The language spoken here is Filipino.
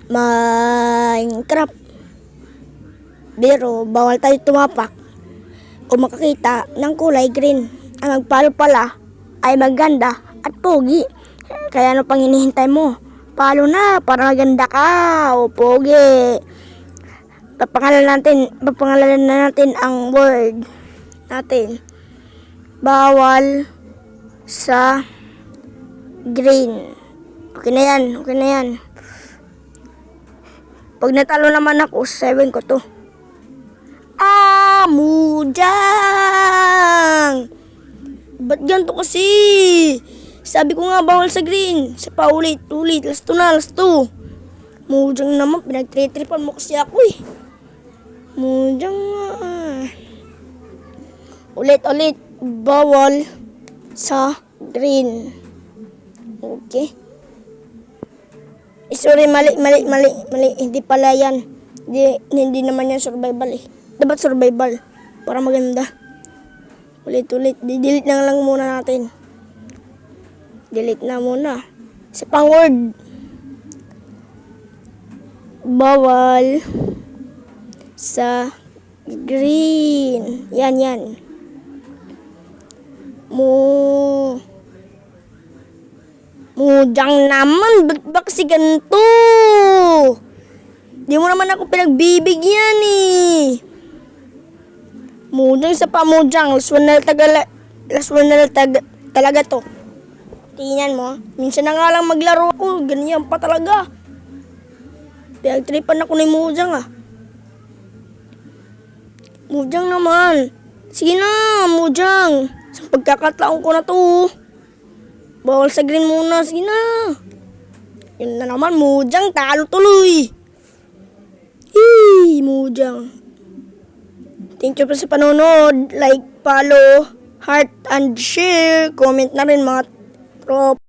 Minecraft. Pero bawal tayo tumapak o makakita ng kulay green. Ang magpalo pala ay maganda at pogi. Kaya ano pang hinihintay mo? Palo na para maganda ka o pogi. Papangalanan na natin ang word natin. Bawal sa green. Okay na yan. Pag natalo naman ako, 7 ko to. Mujang! Ba't ganito kasi? Sabi ko nga bawal sa green. Sa paulit. Last 2. Mujang naman, pinagtritripan mo kasi ako eh. Mujang nga. Ulit. Bawal sa green. Okay. Sorry, mali. Hindi pala yan. Hindi naman yan survival eh. Dapat survival. Para maganda. Ulit. Delete na lang muna natin. Delete na muna. Sa pang word. Bawal sa green. Yan. Mujang naman. Ba't ba kasi ganito? Di mo naman ako pinagbibigyan eh. Mujang sa pamujang. Last one na talaga to. Tingnan mo. Minsan na nga lang maglaro ako. Ganyan pa talaga. Pinagtripan ako ni Mujang ah. Mujang naman. Sige na, Mujang. Sa pagkakataon ko na to. Bawal sa green muna. Sige na. Yun na naman, Mujang. Talo tuloy. Mujang. Thank you po sa panonood. Like, follow, heart, and share. Comment na rin mga trop.